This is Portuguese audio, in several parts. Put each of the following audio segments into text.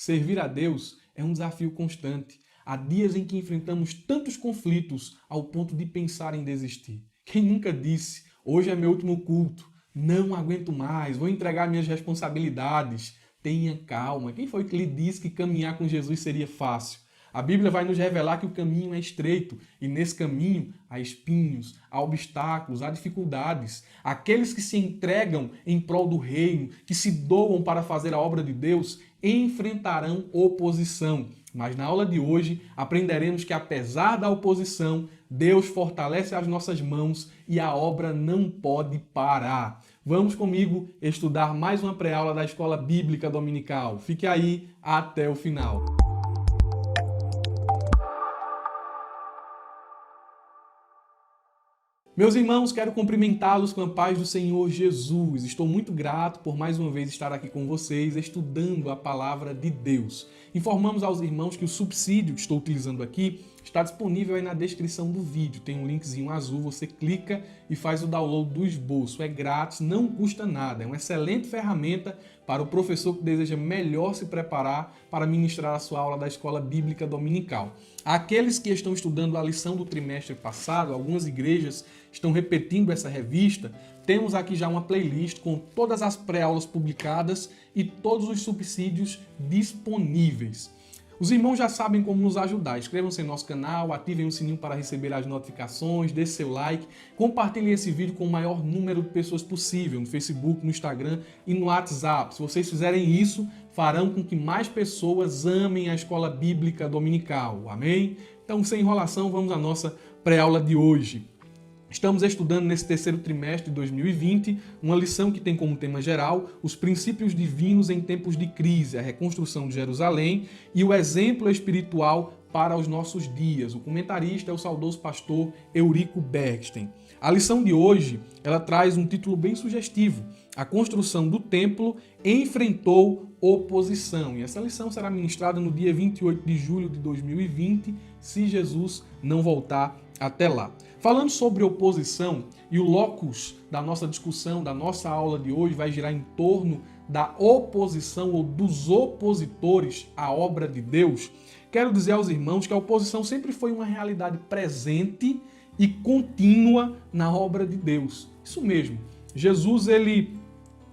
Servir a Deus é um desafio constante. Há dias em que enfrentamos tantos conflitos ao ponto de pensar em desistir. Quem nunca disse, hoje é meu último culto, não aguento mais, vou entregar minhas responsabilidades. Tenha calma. Quem foi que lhe disse que caminhar com Jesus seria fácil? A Bíblia vai nos revelar que o caminho é estreito e nesse caminho há espinhos, há obstáculos, há dificuldades. Aqueles que se entregam em prol do reino, que se doam para fazer a obra de Deus, enfrentarão oposição. Mas na aula de hoje aprenderemos que apesar da oposição, Deus fortalece as nossas mãos e a obra não pode parar. Vamos comigo estudar mais uma pré-aula da Escola Bíblica Dominical. Fique aí até o final. Meus irmãos, quero cumprimentá-los com a paz do Senhor Jesus. Estou muito grato por mais uma vez estar aqui com vocês, estudando a palavra de Deus. Informamos aos irmãos que o subsídio que estou utilizando aqui está disponível aí na descrição do vídeo. Tem um linkzinho azul, você clica e faz o download do esboço. É grátis, não custa nada. É uma excelente ferramenta para o professor que deseja melhor se preparar para ministrar a sua aula da Escola Bíblica Dominical. Aqueles que estão estudando a lição do trimestre passado, algumas igrejas estão repetindo essa revista, temos aqui já uma playlist com todas as pré-aulas publicadas e todos os subsídios disponíveis. Os irmãos já sabem como nos ajudar. Inscrevam-se em nosso canal, ativem o sininho para receber as notificações, deixe seu like, compartilhem esse vídeo com o maior número de pessoas possível, no Facebook, no Instagram e no WhatsApp. Se vocês fizerem isso, farão com que mais pessoas amem a Escola Bíblica Dominical. Amém? Então, sem enrolação, vamos à nossa pré-aula de hoje. Estamos estudando nesse terceiro trimestre de 2020 uma lição que tem como tema geral os princípios divinos em tempos de crise, a reconstrução de Jerusalém e o exemplo espiritual para os nossos dias. O comentarista é o saudoso pastor Eurico Bergsten. A lição de hoje, ela traz um título bem sugestivo. A construção do templo enfrentou oposição. E essa lição será ministrada no dia 28 de julho de 2020, se Jesus não voltar até lá. Falando sobre oposição, e o locus da nossa discussão, da nossa aula de hoje, vai girar em torno da oposição ou dos opositores à obra de Deus, quero dizer aos irmãos que a oposição sempre foi uma realidade presente e contínua na obra de Deus. Isso mesmo. Jesus, ele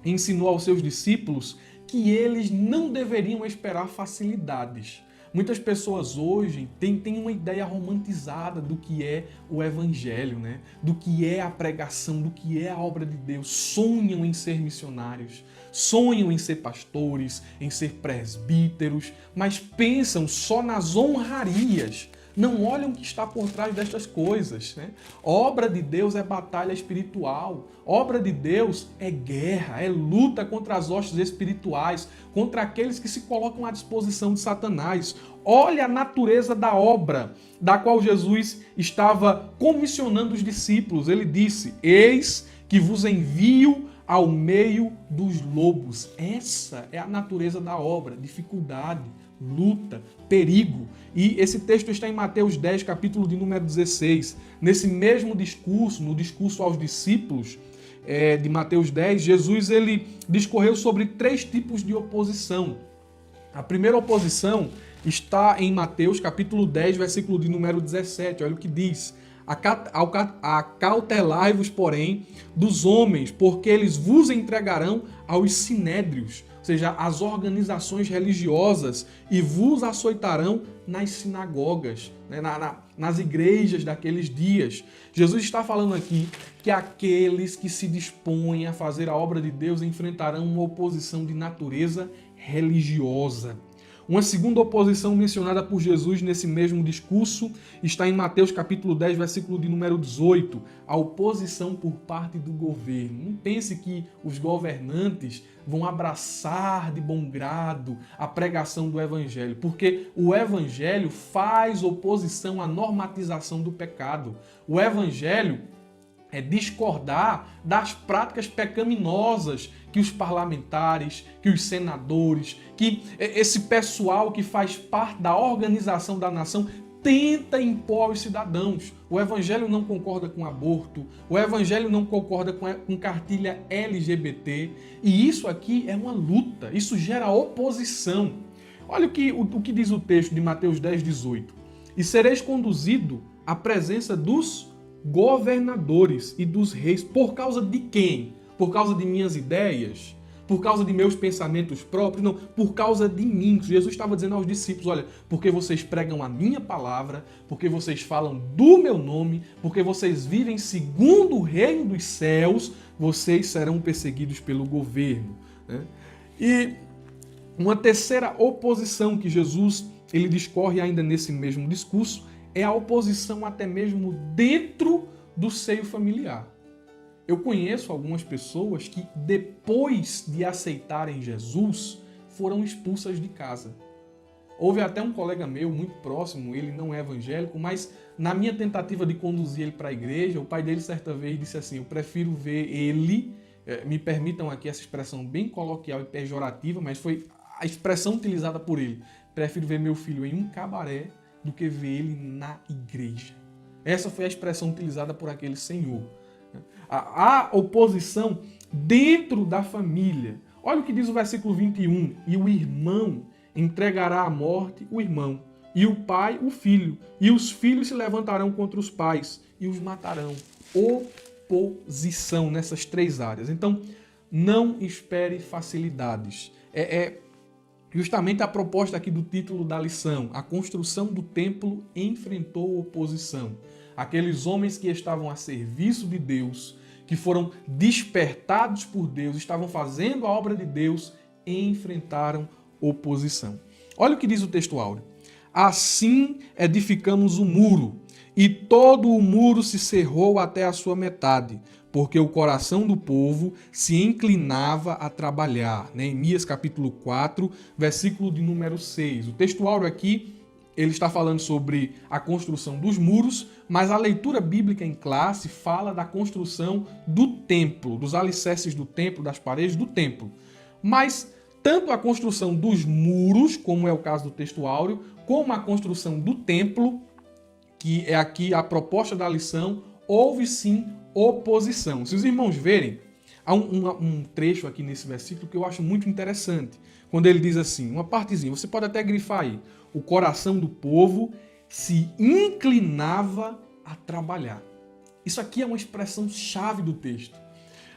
ensinou aos seus discípulos que eles não deveriam esperar facilidades. Muitas pessoas hoje têm uma ideia romantizada do que é o evangelho, né? Do que é a pregação, do que é a obra de Deus. Sonham em ser missionários, sonham em ser pastores, em ser presbíteros, mas pensam só nas honrarias. Não olham o que está por trás destas coisas, né? Obra de Deus é batalha espiritual. Obra de Deus é guerra, é luta contra as hostes espirituais, contra aqueles que se colocam à disposição de Satanás. Olha a natureza da obra da qual Jesus estava comissionando os discípulos. Ele disse: eis que vos envio ao meio dos lobos. Essa é a natureza da obra, dificuldade, luta, perigo. E esse texto está em Mateus 10, capítulo de número 16. Nesse mesmo discurso, no discurso aos discípulos de Mateus 10, Jesus ele discorreu sobre 3 tipos de oposição. A primeira oposição está em Mateus, capítulo 10, versículo de número 17. Olha o que diz: acautelai-vos, porém, dos homens, porque eles vos entregarão aos sinédrios, ou seja, às organizações religiosas, e vos açoitarão nas sinagogas, né, nas igrejas daqueles dias. Jesus está falando aqui que aqueles que se dispõem a fazer a obra de Deus enfrentarão uma oposição de natureza religiosa. Uma segunda oposição mencionada por Jesus nesse mesmo discurso está em Mateus capítulo 10, versículo de número 18, a oposição por parte do governo. Não pense que os governantes vão abraçar de bom grado a pregação do evangelho, porque o evangelho faz oposição à normatização do pecado. O evangelho é discordar das práticas pecaminosas que os parlamentares, que os senadores, que esse pessoal que faz parte da organização da nação tenta impor aos cidadãos. O evangelho não concorda com aborto, o evangelho não concorda com cartilha LGBT, e isso aqui é uma luta, isso gera oposição. Olha o que diz o texto de Mateus 10, 18. E sereis conduzido à presença dos governadores e dos reis. Por causa de quem? Por causa de minhas ideias? Por causa de meus pensamentos próprios? Não, por causa de mim. Jesus estava dizendo aos discípulos, olha, porque vocês pregam a minha palavra, porque vocês falam do meu nome, porque vocês vivem segundo o reino dos céus, vocês serão perseguidos pelo governo. Né? E uma terceira oposição que Jesus ele discorre ainda nesse mesmo discurso é a oposição até mesmo dentro do seio familiar. Eu conheço algumas pessoas que, depois de aceitarem Jesus, foram expulsas de casa. Houve até um colega meu, muito próximo, ele não é evangélico, mas na minha tentativa de conduzir ele para a igreja, o pai dele certa vez disse assim, eu prefiro ver ele, me permitam aqui essa expressão bem coloquial e pejorativa, mas foi a expressão utilizada por ele, prefiro ver meu filho em um cabaré do que ver ele na igreja. Essa foi a expressão utilizada por aquele senhor. A oposição dentro da família. Olha o que diz o versículo 21. E o irmão entregará à morte o irmão, e o pai o filho, e os filhos se levantarão contra os pais e os matarão. Oposição nessas três áreas. Então, não espere facilidades. Justamente a proposta aqui do título da lição. A construção do templo enfrentou oposição. Aqueles homens que estavam a serviço de Deus, que foram despertados por Deus, estavam fazendo a obra de Deus, enfrentaram oposição. Olha o que diz o texto áureo. Assim edificamos o muro, e todo o muro se cerrou até a sua metade, porque o coração do povo se inclinava a trabalhar. Neemias capítulo 4, versículo de número 6. O texto áureo aqui, ele está falando sobre a construção dos muros, mas a leitura bíblica em classe fala da construção do templo, dos alicerces do templo, das paredes do templo. Mas tanto a construção dos muros, como é o caso do texto áureo, como a construção do templo, que é aqui a proposta da lição, houve sim oposição. Se os irmãos verem, há um trecho aqui nesse versículo que eu acho muito interessante, quando ele diz assim, uma partezinha, você pode até grifar aí, o coração do povo se inclinava a trabalhar. Isso aqui é uma expressão chave do texto.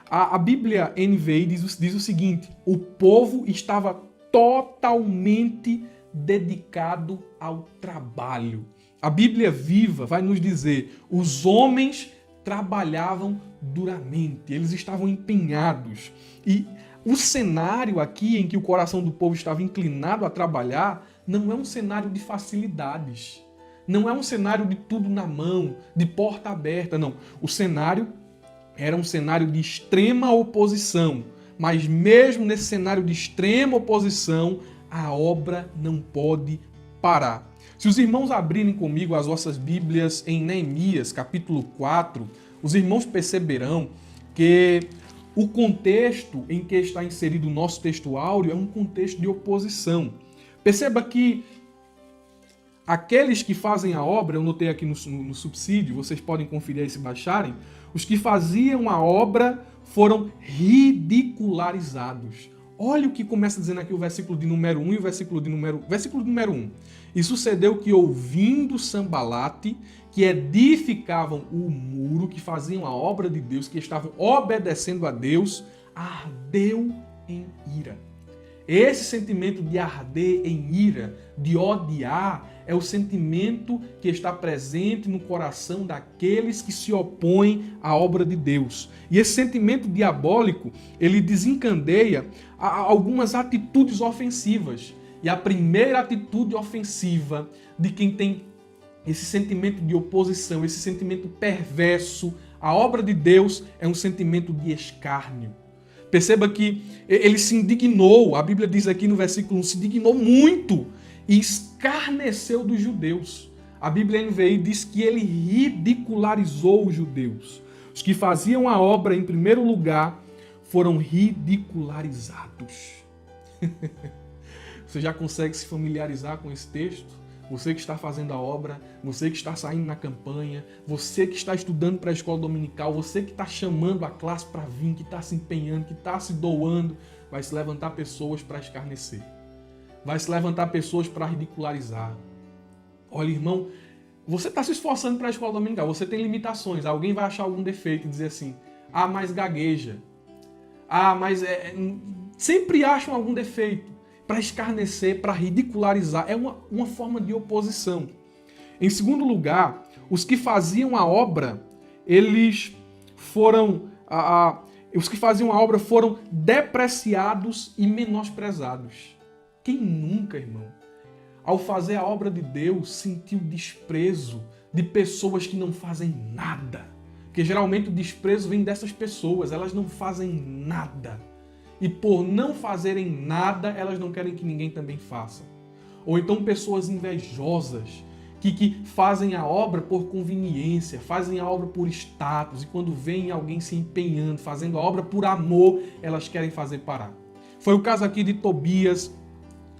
A Bíblia NVI diz o seguinte, o povo estava totalmente dedicado ao trabalho. A Bíblia Viva vai nos dizer, os homens trabalhavam duramente, eles estavam empenhados. E o cenário aqui em que o coração do povo estava inclinado a trabalhar não é um cenário de facilidades. Não é um cenário de tudo na mão, de porta aberta, não. O cenário era um cenário de extrema oposição. Mas mesmo nesse cenário de extrema oposição, a obra não pode parar. Se os irmãos abrirem comigo as vossas Bíblias em Neemias, capítulo 4, os irmãos perceberão que o contexto em que está inserido o nosso texto áureo é um contexto de oposição. Perceba que aqueles que fazem a obra, eu notei aqui no subsídio, vocês podem conferir aí se baixarem, os que faziam a obra foram ridicularizados. Olha o que começa dizendo aqui o versículo de número 1 e o versículo de número 1. E sucedeu que, ouvindo Sambalate, que edificavam o muro, que faziam a obra de Deus, que estavam obedecendo a Deus, ardeu em ira. Esse sentimento de arder em ira, de odiar, é o sentimento que está presente no coração daqueles que se opõem à obra de Deus. E esse sentimento diabólico, ele desencadeia algumas atitudes ofensivas. E a primeira atitude ofensiva de quem tem esse sentimento de oposição, esse sentimento perverso à obra de Deus, é um sentimento de escárnio. Perceba que ele se indignou, a Bíblia diz aqui no versículo 1, se indignou muito e escarneceu dos judeus. A Bíblia NVI diz que ele ridicularizou os judeus. Os que faziam a obra em primeiro lugar foram ridicularizados. Você já consegue se familiarizar com esse texto? Você que está fazendo a obra, você que está saindo na campanha, você que está estudando para a escola dominical, você que está chamando a classe para vir, que está se empenhando, que está se doando, vai se levantar pessoas para escarnecer. vai se levantar pessoas para ridicularizar. Olha, irmão, você está se esforçando para a escola dominical, você tem limitações, alguém vai achar algum defeito e dizer assim, mas gagueja. Mas sempre acham algum defeito para escarnecer, para ridicularizar. É uma forma de oposição. Em segundo lugar, os que faziam a obra, os que faziam a obra foram depreciados e menosprezados. Quem nunca, irmão, ao fazer a obra de Deus, sentiu desprezo de pessoas que não fazem nada? Porque geralmente o desprezo vem dessas pessoas, elas não fazem nada. E por não fazerem nada, elas não querem que ninguém também faça. Ou então pessoas invejosas, que fazem a obra por conveniência, fazem a obra por status, e quando vem alguém se empenhando, fazendo a obra por amor, elas querem fazer parar. Foi o caso aqui de Tobias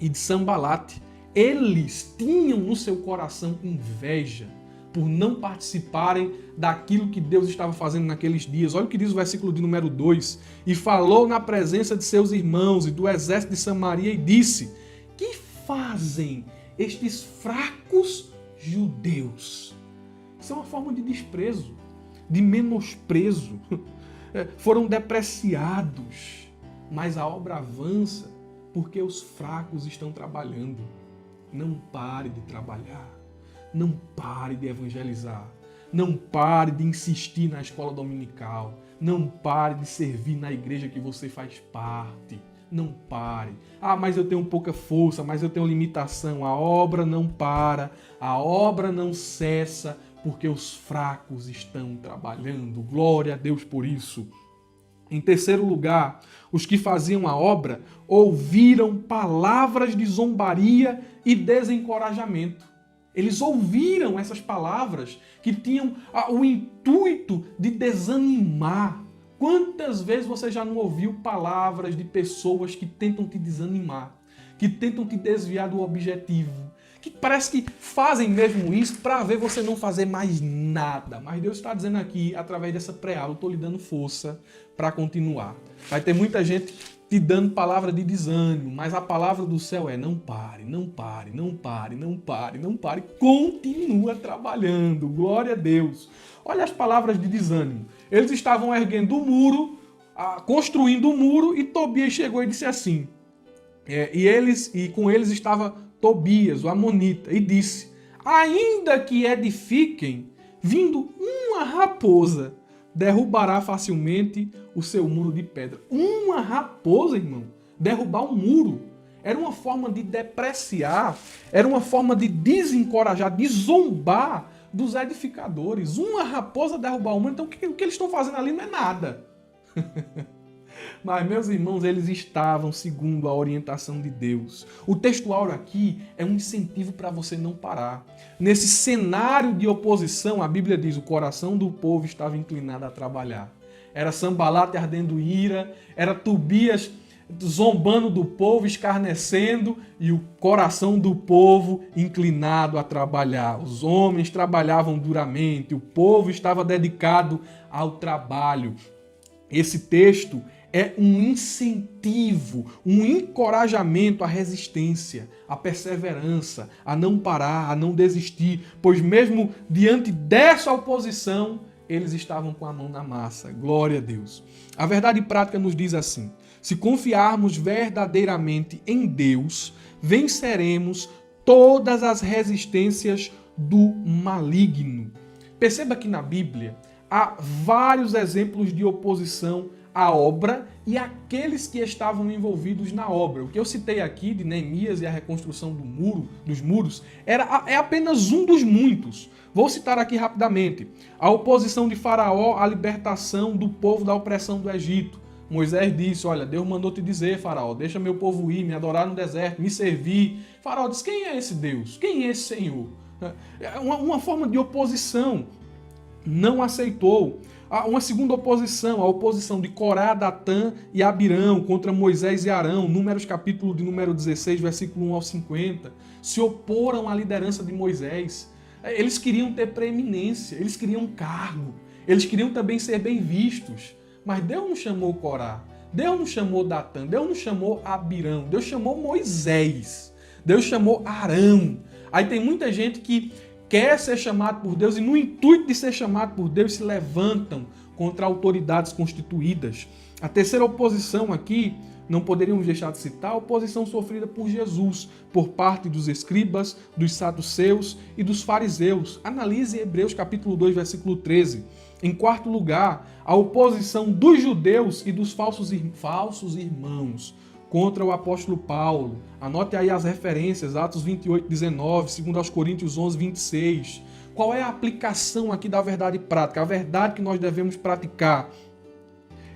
e de Sanbalate. Eles tinham no seu coração inveja por não participarem daquilo que Deus estava fazendo naqueles dias. Olha o que diz o versículo de número 2. E falou na presença de seus irmãos e do exército de Samaria e disse: que fazem estes fracos judeus? Isso é uma forma de desprezo, de menosprezo. Foram depreciados, mas a obra avança porque os fracos estão trabalhando. Não pare de trabalhar. Não pare de evangelizar. Não pare de insistir na escola dominical. Não pare de servir na igreja que você faz parte. Não pare. Mas eu tenho pouca força, mas eu tenho limitação. A obra não para, a obra não cessa, porque os fracos estão trabalhando. Glória a Deus por isso. Em terceiro lugar, os que faziam a obra ouviram palavras de zombaria e desencorajamento. Eles ouviram essas palavras que tinham o intuito de desanimar. Quantas vezes você já não ouviu palavras de pessoas que tentam te desanimar, que tentam te desviar do objetivo, que parece que fazem mesmo isso para ver você não fazer mais nada. Mas Deus está dizendo aqui, através dessa pré-aula, eu estou lhe dando força para continuar. Vai ter muita gente te dando palavra de desânimo, mas a palavra do céu é: não pare, não pare, não pare, não pare, não pare, continua trabalhando, glória a Deus. Olha as palavras de desânimo. Eles estavam erguendo o muro, construindo o muro, e Tobias chegou e disse assim, e com eles estava Tobias, o amonita, e disse: ainda que edifiquem, vindo uma raposa, derrubará facilmente o seu muro de pedra. Uma raposa, irmão, derrubar um muro. Era uma forma de depreciar, era uma forma de desencorajar, de zombar dos edificadores. Uma raposa derrubar um muro, então o que eles estão fazendo ali não é nada. Mas, meus irmãos, eles estavam segundo a orientação de Deus. O texto áureo aqui é um incentivo para você não parar. Nesse cenário de oposição, a Bíblia diz: o coração do povo estava inclinado a trabalhar. Era Sanbalate ardendo ira, era Tobias zombando do povo, escarnecendo, e o coração do povo inclinado a trabalhar. Os homens trabalhavam duramente, o povo estava dedicado ao trabalho. Esse texto é um incentivo, um encorajamento à resistência, à perseverança, a não parar, a não desistir, pois mesmo diante dessa oposição, eles estavam com a mão na massa. Glória a Deus. A verdade prática nos diz assim: se confiarmos verdadeiramente em Deus, venceremos todas as resistências do maligno. Perceba que na Bíblia há vários exemplos de oposição à obra e àqueles que estavam envolvidos na obra. O que eu citei aqui de Neemias e a reconstrução dos muros é apenas um dos muitos. Vou citar aqui rapidamente: a oposição de Faraó à libertação do povo da opressão do Egito. Moisés disse: olha, Deus mandou te dizer, Faraó, deixa meu povo ir, me adorar no deserto, me servir. Faraó disse: quem é esse Deus? Quem é esse Senhor? É uma forma de oposição. Não aceitou. Uma segunda oposição, a oposição de Corá, Datã e Abirão contra Moisés e Arão, Números capítulo de número 16, versículo 1 ao 50, se oporam à liderança de Moisés. Eles queriam ter preeminência, eles queriam cargo, eles queriam também ser bem vistos. Mas Deus não chamou Corá, Deus não chamou Datã, Deus não chamou Abirão, Deus chamou Moisés. Deus chamou Arão. Aí tem muita gente que quer ser chamado por Deus e no intuito de ser chamado por Deus se levantam contra autoridades constituídas. A terceira oposição aqui, não poderíamos deixar de citar, a oposição sofrida por Jesus, por parte dos escribas, dos saduceus e dos fariseus. Analise Hebreus capítulo 2, versículo 13. Em quarto lugar, a oposição dos judeus e dos falsos irmãos contra o apóstolo Paulo. Anote aí as referências, Atos 28, 19, 2 Coríntios 11, 26. Qual é a aplicação aqui da verdade prática? A verdade que nós devemos praticar.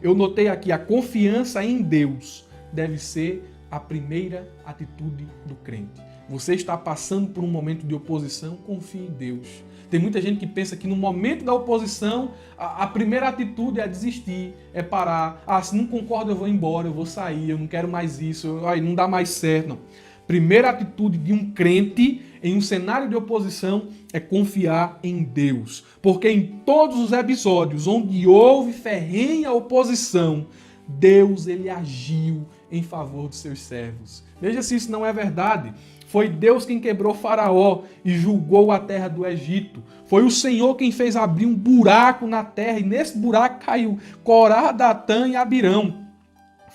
Eu notei aqui, a confiança em Deus deve ser a primeira atitude do crente. Você está passando por um momento de oposição, confie em Deus. Tem muita gente que pensa que no momento da oposição, a primeira atitude é desistir, é parar. Se não concordo eu vou embora, eu vou sair, eu não quero mais isso, não dá mais certo. Não. Primeira atitude de um crente em um cenário de oposição é confiar em Deus. Porque em todos os episódios onde houve ferrenha oposição, Deus ele agiu em favor dos seus servos. Veja se isso não é verdade. Foi Deus quem quebrou Faraó e julgou a terra do Egito. Foi o Senhor quem fez abrir um buraco na terra e nesse buraco caiu Corá, Datã e Abirão.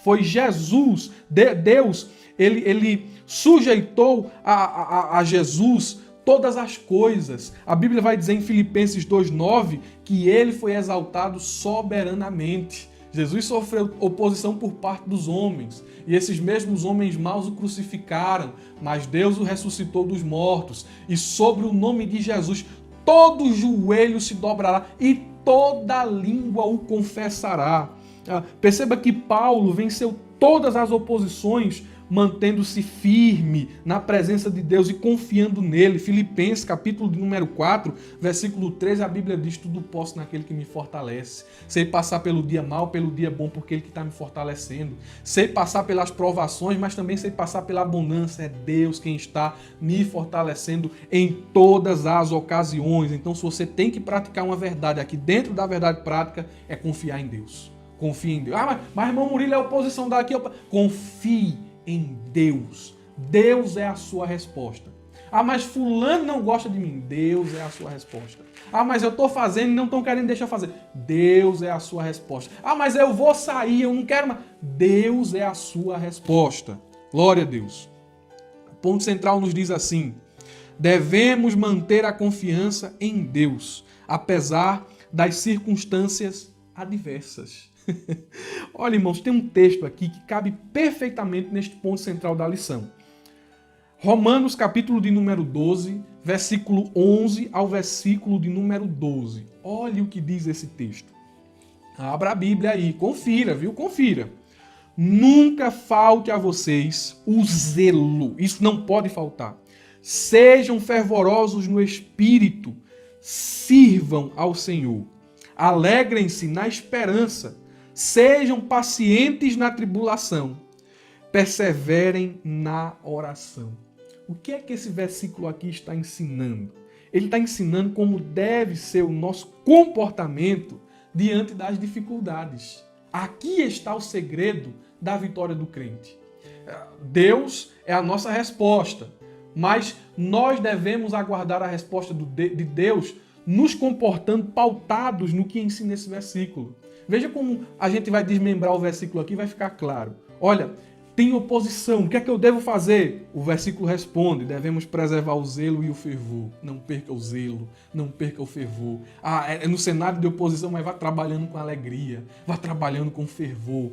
Foi Jesus, Deus, ele sujeitou a Jesus todas as coisas. A Bíblia vai dizer em Filipenses 2,9 que ele foi exaltado soberanamente. Jesus sofreu oposição por parte dos homens, e esses mesmos homens maus o crucificaram, mas Deus o ressuscitou dos mortos, e sobre o nome de Jesus todo joelho se dobrará e toda língua o confessará. Perceba que Paulo venceu todas as oposições, mantendo-se firme na presença de Deus e confiando nele. Filipenses, capítulo de número 4, versículo 13, a Bíblia diz: tudo posso naquele que me fortalece. Sei passar pelo dia mal, pelo dia bom, porque ele que está me fortalecendo. Sei passar pelas provações, mas também sei passar pela abundância. É Deus quem está me fortalecendo em todas as ocasiões. Então, se você tem que praticar uma verdade aqui dentro da verdade prática, é confiar em Deus. Confie em Deus. Mas irmão Murilo, é oposição daqui. Confie em Deus. Deus é a sua resposta. Mas fulano não gosta de mim. Deus é a sua resposta. Mas eu estou fazendo e não estão querendo deixar fazer. Deus é a sua resposta. Mas eu vou sair, eu não quero mais. Deus é a sua resposta. Glória a Deus. O ponto central nos diz assim: devemos manter a confiança em Deus, apesar das circunstâncias adversas. Olha, irmãos, tem um texto aqui que cabe perfeitamente neste ponto central da lição. Romanos, capítulo de número 12, versículo 11 ao versículo de número 12. Olha o que diz esse texto. Abra a Bíblia aí, confira, viu? Confira. Nunca falte a vocês o zelo. Isso não pode faltar. Sejam fervorosos no espírito. Sirvam ao Senhor. Alegrem-se na esperança. Sejam pacientes na tribulação, perseverem na oração. O que é que esse versículo aqui está ensinando? Ele está ensinando como deve ser o nosso comportamento diante das dificuldades. Aqui está o segredo da vitória do crente. Deus é a nossa resposta, mas nós devemos aguardar a resposta de Deus nos comportando pautados no que ensina esse versículo. Veja como a gente vai desmembrar o versículo aqui e vai ficar claro. Olha, tem oposição, o que é que eu devo fazer? O versículo responde: devemos preservar o zelo e o fervor. Não perca o zelo, não perca o fervor. É no cenário de oposição, mas vá trabalhando com alegria, vá trabalhando com fervor.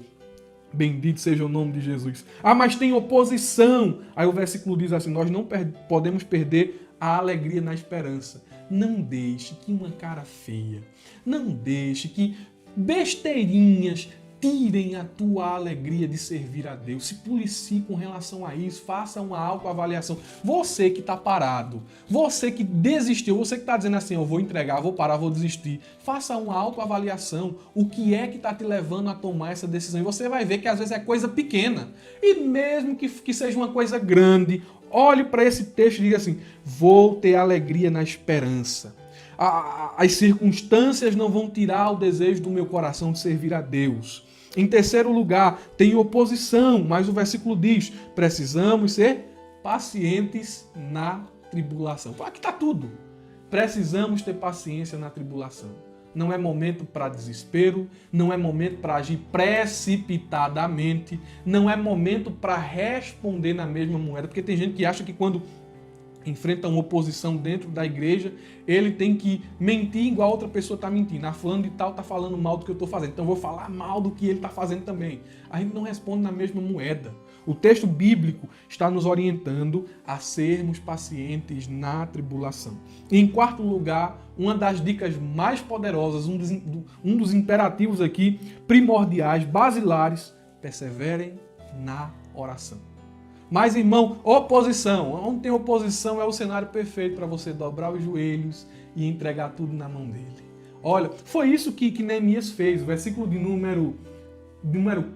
Bendito seja o nome de Jesus. Mas tem oposição. Aí o versículo diz assim: nós não podemos perder a alegria na esperança. Não deixe que uma cara feia, não deixe que besteirinhas tirem a tua alegria de servir a Deus. Se policie com relação a isso, faça uma autoavaliação. Você que está parado, você que desistiu, você que está dizendo assim: eu vou entregar, vou parar, vou desistir. Faça uma autoavaliação. O que é que está te levando a tomar essa decisão? E você vai ver que às vezes é coisa pequena. E mesmo que seja uma coisa grande, olhe para esse texto e diga assim: vou ter alegria na esperança. As circunstâncias não vão tirar o desejo do meu coração de servir a Deus. Em terceiro lugar, tem oposição, mas o versículo diz: precisamos ser pacientes na tribulação. Então, aqui está tudo. Precisamos ter paciência na tribulação. Não é momento para desespero, não é momento para agir precipitadamente, não é momento para responder na mesma moeda, porque tem gente que acha que quando enfrenta uma oposição dentro da igreja, ele tem que mentir igual a outra pessoa está mentindo. A fulano de tal está falando mal do que eu estou fazendo, então eu vou falar mal do que ele está fazendo também. A gente não responde na mesma moeda. O texto bíblico está nos orientando a sermos pacientes na tribulação. E em quarto lugar, uma das dicas mais poderosas, um dos imperativos aqui, primordiais, basilares, perseverem na oração. Mas, irmão, oposição. Onde tem oposição é o cenário perfeito para você dobrar os joelhos e entregar tudo na mão dele. Olha, foi isso que Neemias fez. O versículo de número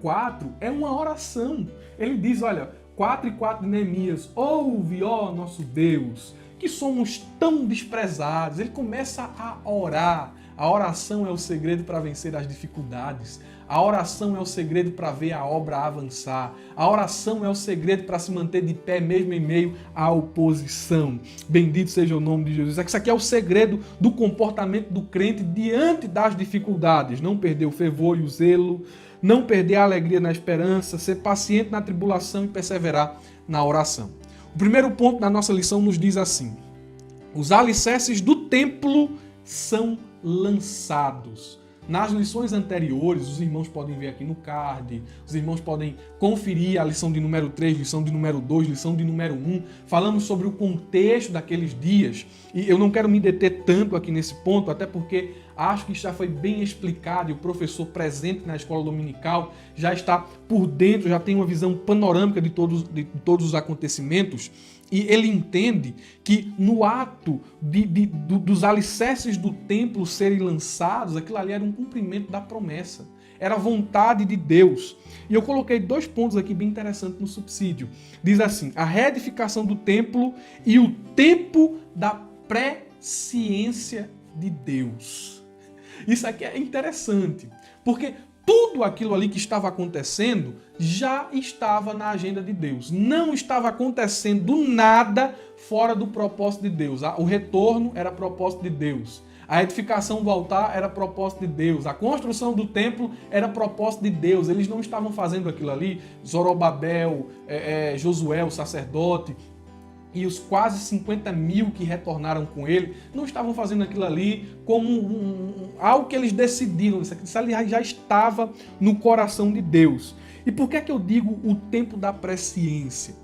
4 é uma oração. Ele diz, olha, 4:4 de Neemias, ouve, ó nosso Deus, que somos tão desprezados. Ele começa a orar. A oração é o segredo para vencer as dificuldades. A oração é o segredo para ver a obra avançar. A oração é o segredo para se manter de pé mesmo em meio à oposição. Bendito seja o nome de Jesus. Isso aqui é o segredo do comportamento do crente diante das dificuldades. Não perder o fervor e o zelo, não perder a alegria na esperança, ser paciente na tribulação e perseverar na oração. O primeiro ponto da nossa lição nos diz assim: os alicerces do templo são lançados. Nas lições anteriores, os irmãos podem ver aqui no card, os irmãos podem conferir a lição de número 3, lição de número 2, lição de número 1. Falamos sobre o contexto daqueles dias e eu não quero me deter tanto aqui nesse ponto, até porque acho que já foi bem explicado e o professor presente na escola dominical já está por dentro, já tem uma visão panorâmica de todos os acontecimentos. E ele entende que no ato dos alicerces do templo serem lançados, aquilo ali era um cumprimento da promessa. Era a vontade de Deus. E eu coloquei 2 pontos aqui bem interessantes no subsídio. Diz assim, a reedificação do templo e o tempo da presciência de Deus. Isso aqui é interessante, porque tudo aquilo ali que estava acontecendo já estava na agenda de Deus. Não estava acontecendo nada fora do propósito de Deus. O retorno era propósito de Deus. A edificação do altar era propósito de Deus. A construção do templo era propósito de Deus. Eles não estavam fazendo aquilo ali. Zorobabel, Josué, o sacerdote, e os quase 50 mil que retornaram com ele, não estavam fazendo aquilo ali como algo que eles decidiram. Isso ali já estava no coração de Deus. E por que é que eu digo o tempo da presciência?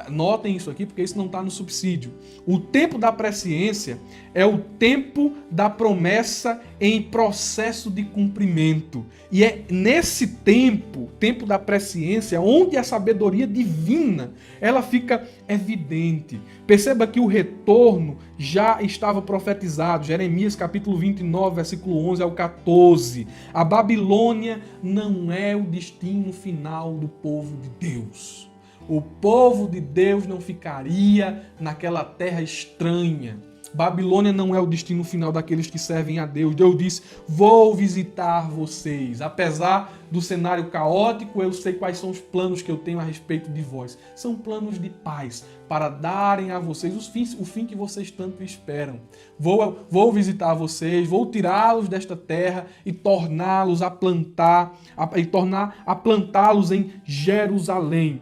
Notem isso aqui, porque isso não está no subsídio. O tempo da presciência é o tempo da promessa em processo de cumprimento. E é nesse tempo da presciência, onde a sabedoria divina ela fica evidente. Perceba que o retorno já estava profetizado. Jeremias capítulo 29, versículo 11 ao 14. A Babilônia não é o destino final do povo de Deus. O povo de Deus não ficaria naquela terra estranha. Babilônia não é o destino final daqueles que servem a Deus. Deus disse, vou visitar vocês. Apesar do cenário caótico, eu sei quais são os planos que eu tenho a respeito de vós. São planos de paz, para darem a vocês o fim que vocês tanto esperam. Vou visitar vocês, vou tirá-los desta terra e torná-los a plantá-los em Jerusalém.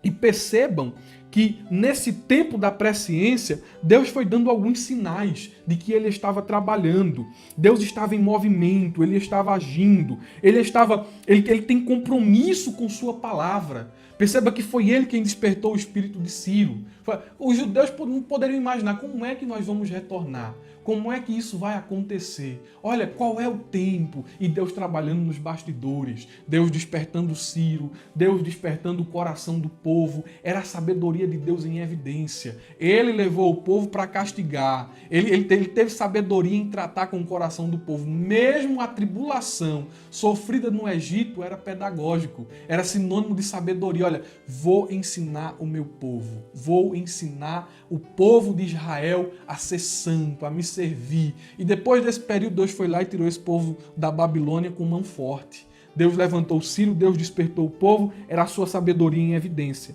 E percebam que nesse tempo da presciência, Deus foi dando alguns sinais de que Ele estava trabalhando. Deus estava em movimento, Ele estava agindo, Ele tem compromisso com Sua palavra. Perceba que foi Ele quem despertou o espírito de Ciro. Os judeus não poderiam imaginar como é que nós vamos retornar. Como é que isso vai acontecer? Olha, qual é o tempo? E Deus trabalhando nos bastidores, Deus despertando Ciro, Deus despertando o coração do povo. Era a sabedoria de Deus em evidência. Ele levou o povo para castigar. Ele teve sabedoria em tratar com o coração do povo. Mesmo a tribulação sofrida no Egito era pedagógico, era sinônimo de sabedoria. Olha, vou ensinar o meu povo, vou ensinar o povo de Israel a ser santo, a me servir. E depois desse período, Deus foi lá e tirou esse povo da Babilônia com mão forte. Deus levantou Ciro, Deus despertou o povo, era a sua sabedoria em evidência.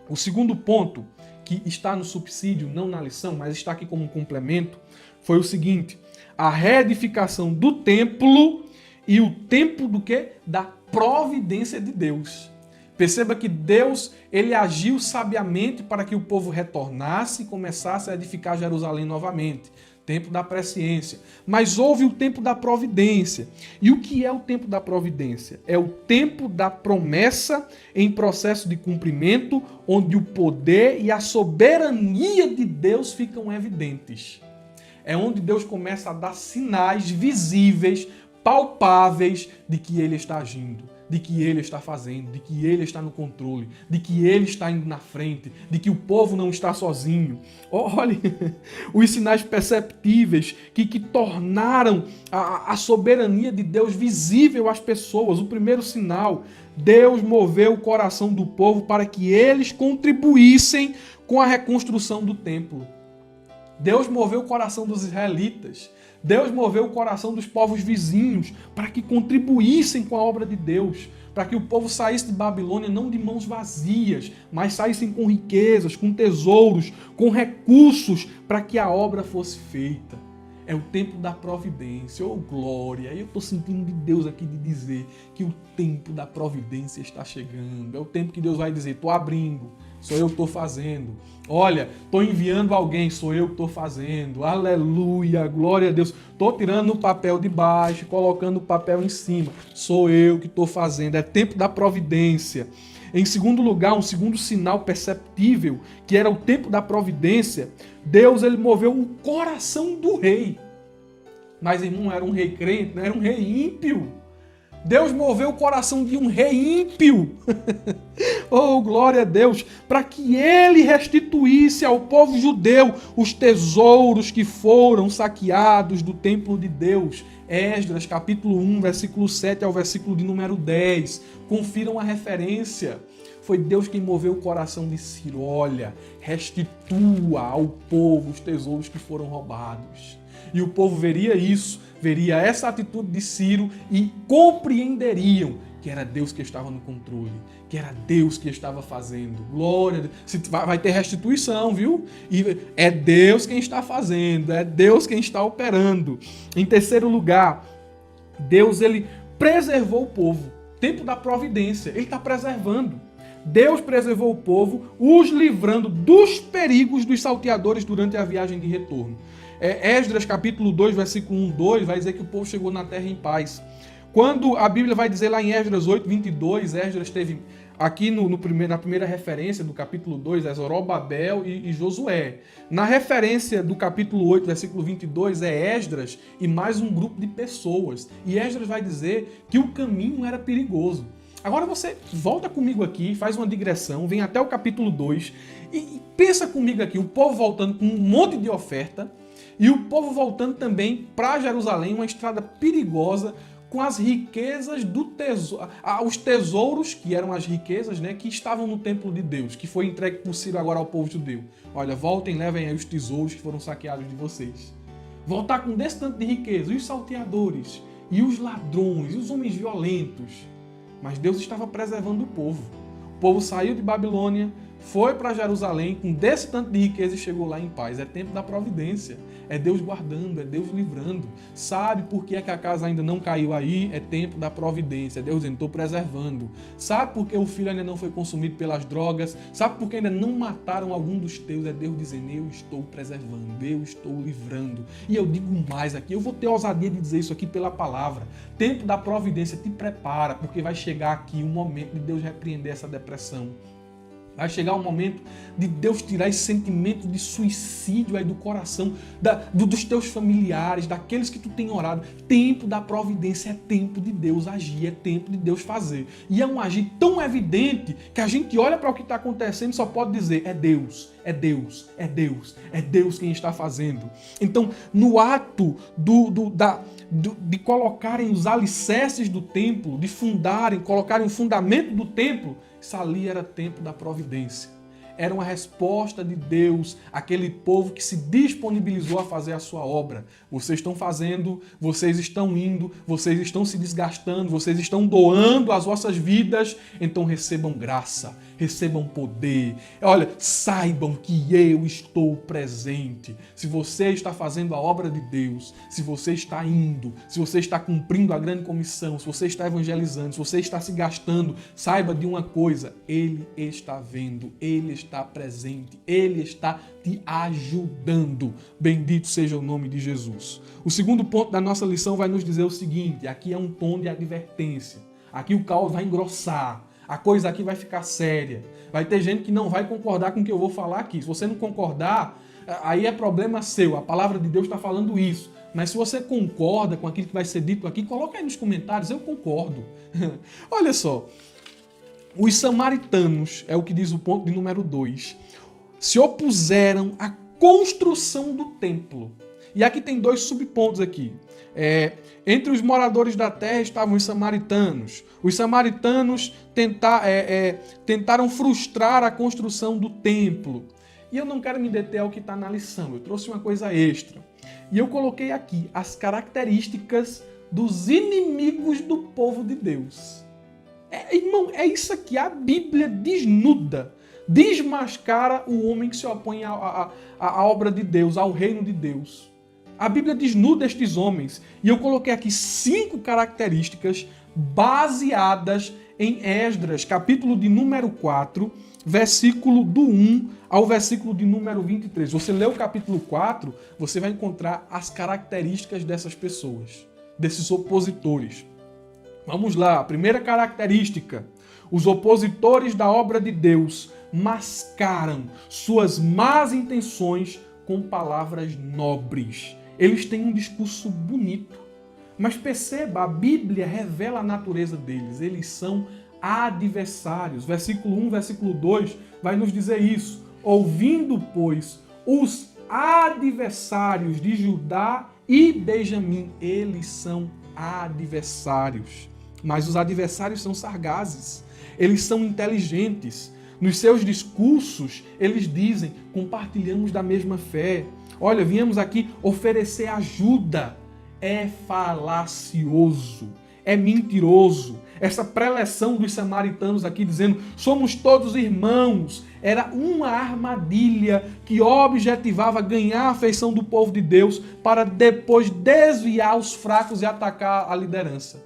O segundo ponto, que está no subsídio, não na lição, mas está aqui como um complemento, foi o seguinte: a reedificação do templo e o tempo do quê? Da providência de Deus. Perceba que Deus, ele agiu sabiamente para que o povo retornasse e começasse a edificar Jerusalém novamente. Tempo da presciência. Mas houve o tempo da providência. E o que é o tempo da providência? É o tempo da promessa em processo de cumprimento, onde o poder e a soberania de Deus ficam evidentes. É onde Deus começa a dar sinais visíveis, palpáveis de que Ele está agindo, de que Ele está fazendo, de que Ele está no controle, de que Ele está indo na frente, de que o povo não está sozinho. Olhe, os sinais perceptíveis que tornaram a soberania de Deus visível às pessoas. O primeiro sinal, Deus moveu o coração do povo para que eles contribuíssem com a reconstrução do templo. Deus moveu o coração dos israelitas. Deus moveu o coração dos povos vizinhos para que contribuíssem com a obra de Deus, para que o povo saísse de Babilônia não de mãos vazias, mas saíssem com riquezas, com tesouros, com recursos, para que a obra fosse feita. É o tempo da providência, oh glória! Eu estou sentindo de Deus aqui de dizer que o tempo da providência está chegando. É o tempo que Deus vai dizer, estou abrindo, sou eu que estou fazendo. Olha, estou enviando alguém, sou eu que estou fazendo. Aleluia, glória a Deus. Estou tirando o papel de baixo, colocando o papel em cima. Sou eu que estou fazendo. É tempo da providência. Em segundo lugar, um segundo sinal perceptível, que era o tempo da providência, Deus ele moveu o coração do rei. Mas, irmão, não era um rei crente, não era um rei ímpio. Deus moveu o coração de um rei ímpio. Oh, glória a Deus! Para que ele restituísse ao povo judeu os tesouros que foram saqueados do templo de Deus. Esdras, capítulo 1, versículo 7 ao versículo de número 10. Confiram a referência. Foi Deus quem moveu o coração de Ciro. Olha, restitua ao povo os tesouros que foram roubados. E o povo veria isso, veria essa atitude de Ciro e compreenderiam que era Deus que estava no controle, que era Deus que estava fazendo. Glória a Deus. Vai ter restituição, viu? E é Deus quem está fazendo, é Deus quem está operando. Em terceiro lugar, Deus ele preservou o povo. Tempo da providência, ele está preservando. Deus preservou o povo, os livrando dos perigos dos salteadores durante a viagem de retorno. Esdras capítulo 2, versículo 1, 2, vai dizer que o povo chegou na terra em paz. Quando a Bíblia vai dizer lá em Esdras 8, 22, Esdras teve aqui na primeira referência do capítulo 2, é Zorobabel e Josué. Na referência do capítulo 8, versículo 22, é Esdras e mais um grupo de pessoas. E Esdras vai dizer que o caminho era perigoso. Agora você volta comigo aqui, faz uma digressão, vem até o capítulo 2 e pensa comigo aqui, o povo voltando com um monte de oferta e o povo voltando também para Jerusalém, uma estrada perigosa, com as riquezas do tesouro, os tesouros, que eram as riquezas, né, que estavam no templo de Deus, que foi entregue por Ciro agora ao povo judeu. Olha, voltem, levem aí os tesouros que foram saqueados de vocês. Voltar com desse tanto de riqueza, e os salteadores, e os ladrões, e os homens violentos. Mas Deus estava preservando o povo. O povo saiu de Babilônia, foi para Jerusalém com desse tanto de riqueza e chegou lá em paz. É tempo da providência. É Deus guardando, é Deus livrando. Sabe por que é que a casa ainda não caiu aí? É tempo da providência. É Deus dizendo, estou preservando. Sabe por que o filho ainda não foi consumido pelas drogas? Sabe por que ainda não mataram algum dos teus? É Deus dizendo, eu estou preservando, eu estou livrando. E eu digo mais aqui, eu vou ter a ousadia de dizer isso aqui pela palavra. Tempo da providência, te prepara, porque vai chegar aqui um momento de Deus repreender essa depressão. Vai chegar um momento de Deus tirar esse sentimento de suicídio aí do coração, dos teus familiares, daqueles que tu tem orado. Tempo da providência, é tempo de Deus agir, é tempo de Deus fazer. E é um agir tão evidente que a gente olha para o que está acontecendo e só pode dizer, é Deus, é Deus, é Deus, é Deus quem está fazendo. Então, no ato de colocarem os alicerces do templo, de fundarem, colocarem o fundamento do templo, isso ali era tempo da providência. Era uma resposta de Deus àquele povo que se disponibilizou a fazer a sua obra. Vocês estão fazendo, vocês estão indo, vocês estão se desgastando, vocês estão doando as vossas vidas, então recebam graça, recebam poder. Olha, saibam que eu estou presente. Se você está fazendo a obra de Deus, se você está indo, se você está cumprindo a grande comissão, se você está evangelizando, se você está se gastando, saiba de uma coisa, Ele está vendo, Ele está presente, Ele está te ajudando. Bendito seja o nome de Jesus. O segundo ponto da nossa lição vai nos dizer o seguinte, aqui é um tom de advertência. Aqui o caldo vai engrossar, a coisa aqui vai ficar séria. Vai ter gente que não vai concordar com o que eu vou falar aqui. Se você não concordar, aí é problema seu. A palavra de Deus está falando isso. Mas se você concorda com aquilo que vai ser dito aqui, coloca aí nos comentários, eu concordo. Olha só, os samaritanos, é o que diz o ponto de número 2, se opuseram à construção do templo. E aqui tem 2 subpontos aqui. Entre os moradores da terra estavam os samaritanos. Os samaritanos tentaram frustrar a construção do templo. E eu não quero me deter ao que está na lição. Eu trouxe uma coisa extra. E eu coloquei aqui as características dos inimigos do povo de Deus. Irmão, é isso aqui. A Bíblia desnuda, desmascara o homem que se opõe à obra de Deus, ao reino de Deus. A Bíblia desnuda estes homens. E eu coloquei aqui 5 características baseadas em Esdras, capítulo de número 4, versículo do 1 ao versículo de número 23. Você lê o capítulo 4, você vai encontrar as características dessas pessoas, desses opositores. Vamos lá, a primeira característica. Os opositores da obra de Deus mascaram suas más intenções com palavras nobres. Eles têm um discurso bonito, mas perceba, a Bíblia revela a natureza deles. Eles são adversários. Versículo 1, versículo 2 vai nos dizer isso. Ouvindo, pois, os adversários de Judá e Benjamim, eles são adversários. Mas os adversários são sagazes, eles são inteligentes. Nos seus discursos, eles dizem, compartilhamos da mesma fé. Olha, viemos aqui oferecer ajuda. É falacioso, é mentiroso. Essa preleção dos samaritanos aqui dizendo, somos todos irmãos, era uma armadilha que objetivava ganhar a afeição do povo de Deus para depois desviar os fracos e atacar a liderança.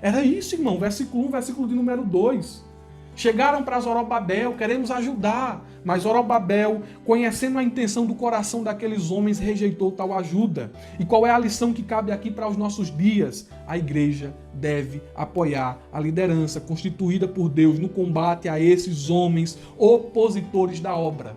Era isso, irmão, versículo 1, versículo de número 2. Chegaram para Zorobabel, queremos ajudar, mas Zorobabel, conhecendo a intenção do coração daqueles homens, rejeitou tal ajuda. E qual é a lição que cabe aqui para os nossos dias? A igreja deve apoiar a liderança constituída por Deus no combate a esses homens opositores da obra.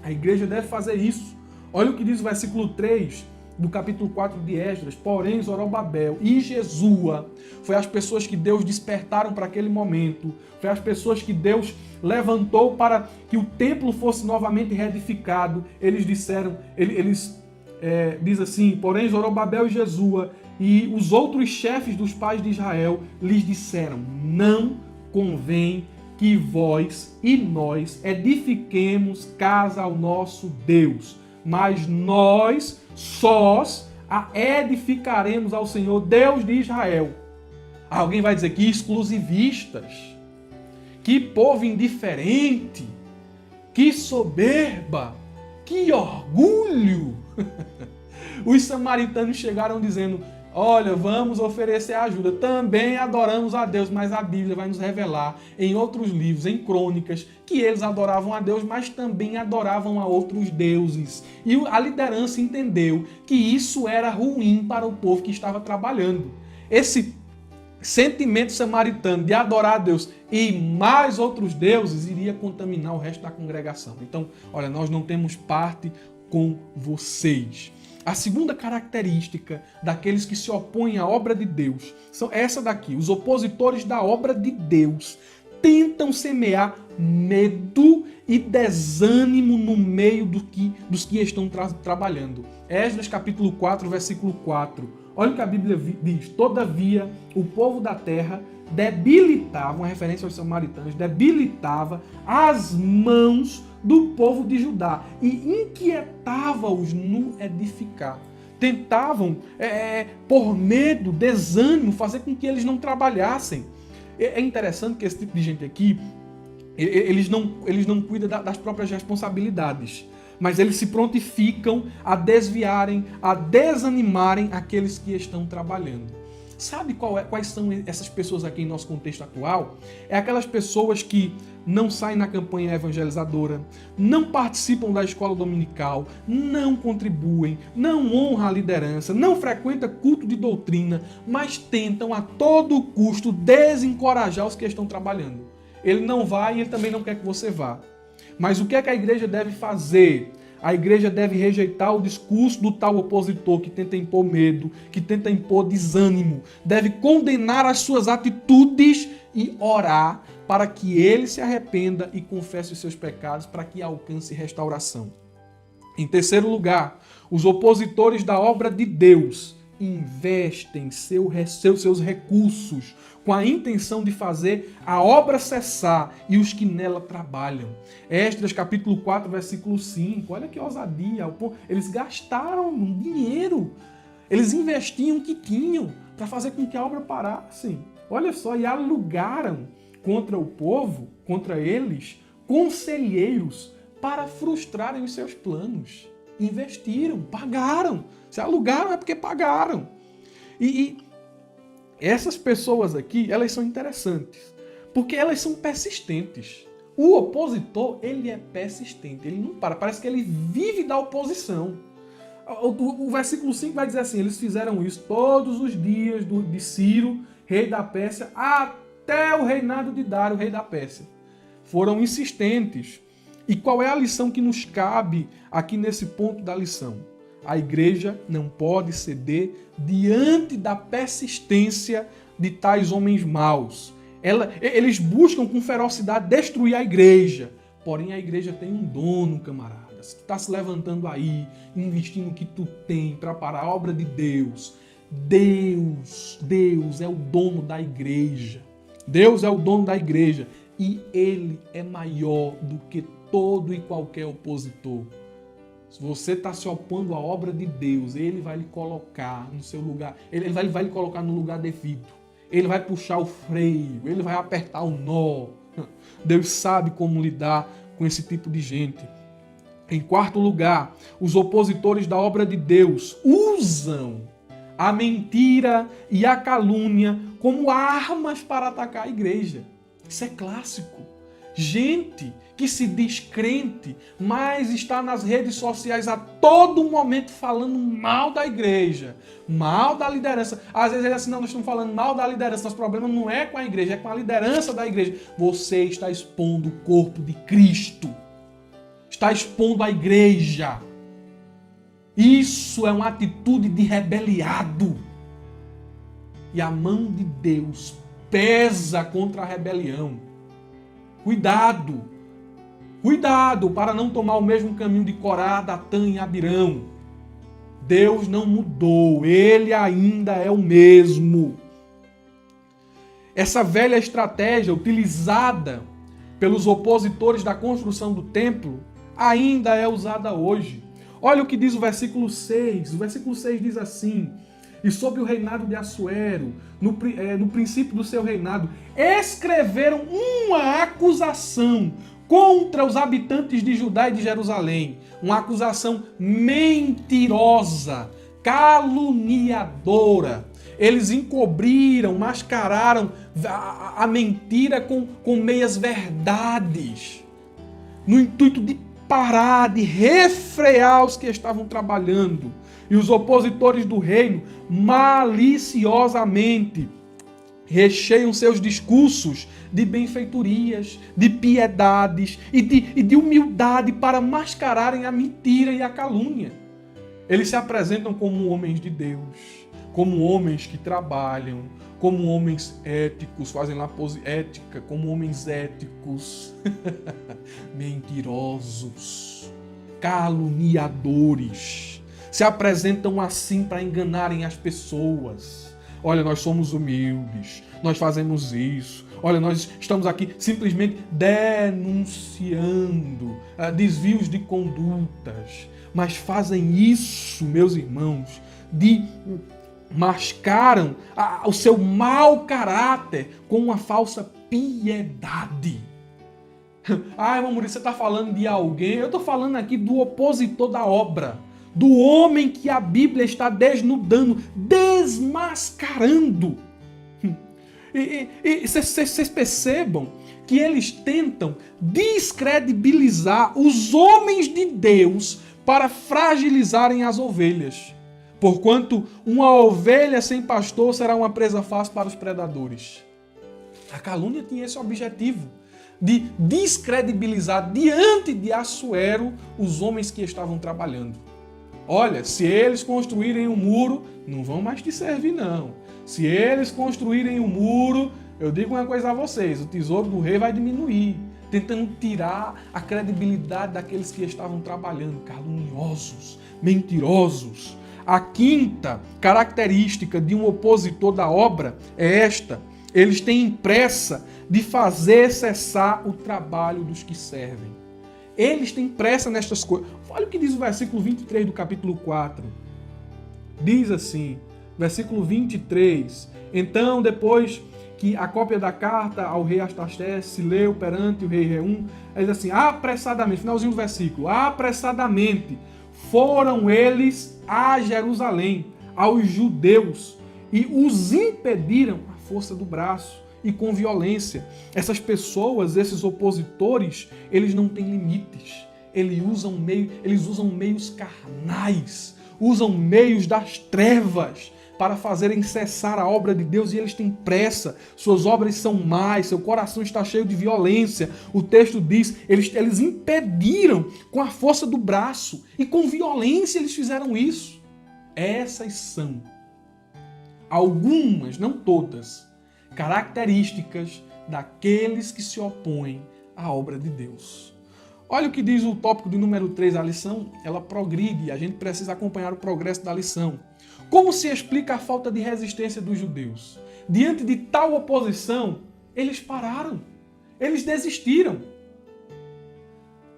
A igreja deve fazer isso. Olha o que diz o versículo 3 do capítulo 4 de Esdras. Porém, Zorobabel e Jesua foi as pessoas que Deus despertaram para aquele momento, foi as pessoas que Deus levantou para que o templo fosse novamente reedificado. Eles disseram, diz assim, porém Zorobabel e Jesua e os outros chefes dos pais de Israel lhes disseram, não convém que vós e nós edifiquemos casa ao nosso Deus, mas nós sós a edificaremos ao Senhor, Deus de Israel. Alguém vai dizer que exclusivistas, que povo indiferente, que soberba, que orgulho. Os samaritanos chegaram dizendo, olha, vamos oferecer ajuda. Também adoramos a Deus, mas a Bíblia vai nos revelar em outros livros, em crônicas, que eles adoravam a Deus, mas também adoravam a outros deuses. E a liderança entendeu que isso era ruim para o povo que estava trabalhando. Esse sentimento samaritano de adorar a Deus e mais outros deuses iria contaminar o resto da congregação. Então, olha, nós não temos parte com vocês. A segunda característica daqueles que se opõem à obra de Deus são essa daqui. Os opositores da obra de Deus tentam semear medo e desânimo no meio dos que estão trabalhando. Esdras capítulo 4, versículo 4. Olha o que a Bíblia diz. Todavia, o povo da terra debilitava, uma referência aos samaritanos, debilitava as mãos do povo de Judá e inquietava-os no edificar. Tentavam, por medo, desânimo, fazer com que eles não trabalhassem. É interessante que esse tipo de gente aqui, Eles não cuidam das próprias responsabilidades, mas eles se prontificam a desviarem, a desanimarem aqueles que estão trabalhando. Sabe quais são essas pessoas aqui em nosso contexto atual? É aquelas pessoas que não saem na campanha evangelizadora, não participam da escola dominical, não contribuem, não honram a liderança, não frequentam culto de doutrina, mas tentam a todo custo desencorajar os que estão trabalhando. Ele não vai e ele também não quer que você vá. Mas o que é que a igreja deve fazer? A igreja deve rejeitar o discurso do tal opositor que tenta impor medo, que tenta impor desânimo. Deve condenar as suas atitudes e orar para que ele se arrependa e confesse os seus pecados para que alcance restauração. Em terceiro lugar, os opositores da obra de Deus investem seus recursos com a intenção de fazer a obra cessar e os que nela trabalham. Esdras capítulo 4, versículo 5. Olha que ousadia. Eles gastaram dinheiro. Eles investiam o que tinham para fazer com que a obra parasse. Olha só, e alugaram contra o povo, contra eles, conselheiros para frustrarem os seus planos. Investiram, pagaram. Se alugaram é porque pagaram. E essas pessoas aqui, elas são interessantes, porque elas são persistentes. O opositor, ele é persistente, ele não para, parece que ele vive da oposição. O versículo 5 vai dizer assim, eles fizeram isso todos os dias de Ciro, rei da Pérsia, até o reinado de Dário, rei da Pérsia. Foram insistentes. E qual é a lição que nos cabe aqui nesse ponto da lição? A igreja não pode ceder diante da persistência de tais homens maus. Eles buscam com ferocidade destruir a igreja. Porém, a igreja tem um dono, camarada. Se tu está se levantando aí, investindo o que tu tem para parar a obra de Deus, Deus é o dono da igreja. Deus é o dono da igreja. E Ele é maior do que todo e qualquer opositor. Se você está se opondo à obra de Deus, Ele vai lhe colocar no seu lugar. Ele vai lhe colocar no lugar devido. Ele vai puxar o freio. Ele vai apertar o nó. Deus sabe como lidar com esse tipo de gente. Em quarto lugar, os opositores da obra de Deus usam a mentira e a calúnia como armas para atacar a igreja. Isso é clássico. Gente que se diz crente, mas está nas redes sociais a todo momento falando mal da igreja, mal da liderança. Às vezes ele assim, não, nós estamos falando mal da liderança, nosso problema não é com a igreja, é com a liderança da igreja. Você está expondo o corpo de Cristo. Está expondo a igreja. Isso é uma atitude de rebeliado. E a mão de Deus pesa contra a rebelião. Cuidado para não tomar o mesmo caminho de Corá, Datã e Abirão. Deus não mudou, Ele ainda é o mesmo. Essa velha estratégia utilizada pelos opositores da construção do templo ainda é usada hoje. Olha o que diz o versículo 6. O versículo 6 diz assim: e sob o reinado de Assuero, no princípio do seu reinado, escreveram uma acusação contra os habitantes de Judá e de Jerusalém. Uma acusação mentirosa, caluniadora. Eles encobriram, mascararam a mentira com meias verdades, no intuito de parar, de refrear os que estavam trabalhando. E os opositores do reino, maliciosamente, recheiam seus discursos de benfeitorias, de piedades e de humildade para mascararem a mentira e a calúnia. Eles se apresentam como homens de Deus, como homens que trabalham, como homens éticos, fazem lá pose ética, como homens éticos, mentirosos, caluniadores. Se apresentam assim para enganarem as pessoas. Olha, nós somos humildes, nós fazemos isso. Olha, nós estamos aqui simplesmente denunciando desvios de condutas. Mas fazem isso, meus irmãos, mascaram o seu mau caráter com uma falsa piedade. Ah, irmão Murilo, você está falando de alguém? Eu estou falando aqui do opositor da obra. Do homem que a Bíblia está desnudando, desmascarando. E vocês percebam que eles tentam descredibilizar os homens de Deus para fragilizarem as ovelhas. Porquanto uma ovelha sem pastor será uma presa fácil para os predadores. A calúnia tinha esse objetivo, de descredibilizar diante de Assuero os homens que estavam trabalhando. Olha, se eles construírem um muro, não vão mais te servir, não. Se eles construírem um muro, eu digo uma coisa a vocês, o tesouro do rei vai diminuir, tentando tirar a credibilidade daqueles que estavam trabalhando, caluniosos, mentirosos. A quinta característica de um opositor da obra é esta: eles têm pressa de fazer cessar o trabalho dos que servem. Eles têm pressa nestas coisas. Olha o que diz o versículo 23 do capítulo 4. Diz assim, versículo 23. Então, depois que a cópia da carta ao rei Artaxerxes se leu perante o rei Reum, ele diz assim, apressadamente, finalzinho do versículo, apressadamente foram eles a Jerusalém, aos judeus, e os impediram à força do braço e com violência. Essas pessoas, esses opositores, eles não têm limites. Eles usam meios carnais, usam meios das trevas para fazerem cessar a obra de Deus, e eles têm pressa. Suas obras são más, seu coração está cheio de violência. O texto diz, eles impediram com a força do braço e com violência eles fizeram isso. Essas são algumas, não todas, características daqueles que se opõem à obra de Deus. Olha o que diz o tópico de número 3, a lição, ela progride, a gente precisa acompanhar o progresso da lição. Como se explica a falta de resistência dos judeus? Diante de tal oposição, eles pararam, eles desistiram.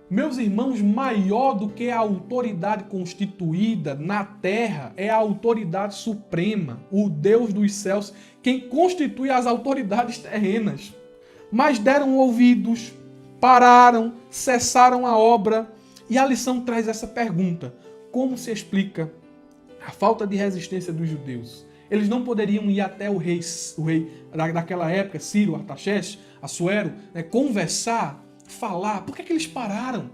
Meus irmãos, maior do que a autoridade constituída na terra é a autoridade suprema, o Deus dos céus, quem constitui as autoridades terrenas. Mas deram ouvidos, pararam, cessaram a obra, e a lição traz essa pergunta: como se explica a falta de resistência dos judeus? Eles não poderiam ir até o rei daquela época, Ciro, Artaxerxes, Assuero, conversar, falar? Por que eles pararam?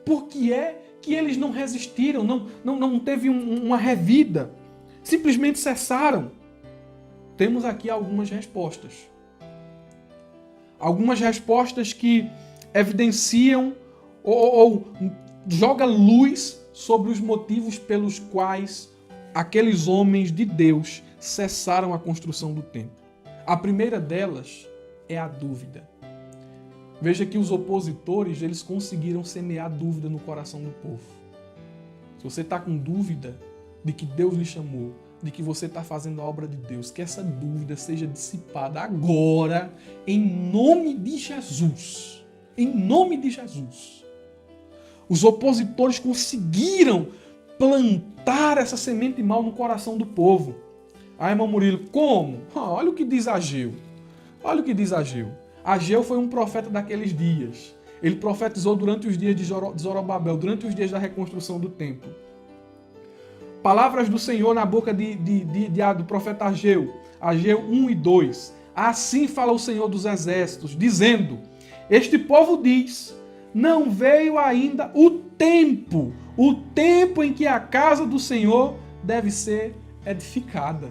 Por que é que eles não resistiram, não teve uma revida? Simplesmente cessaram. Temos aqui algumas respostas. Algumas respostas que evidenciam ou jogam luz sobre os motivos pelos quais aqueles homens de Deus cessaram a construção do templo. A primeira delas é a dúvida. Veja que os opositores, eles conseguiram semear dúvida no coração do povo. Se você está com dúvida de que Deus lhe chamou, de que você está fazendo a obra de Deus, que essa dúvida seja dissipada agora, em nome de Jesus. Em nome de Jesus. Os opositores conseguiram plantar essa semente mal no coração do povo. Ah, irmão Murilo, como? Olha o que diz Ageu. Olha o que diz Ageu. Ageu foi um profeta daqueles dias. Ele profetizou durante os dias de Zorobabel, durante os dias da reconstrução do templo. Palavras do Senhor na boca do profeta Ageu. Ageu 1 e 2. Assim fala o Senhor dos Exércitos, dizendo: este povo diz, não veio ainda o tempo em que a casa do Senhor deve ser edificada.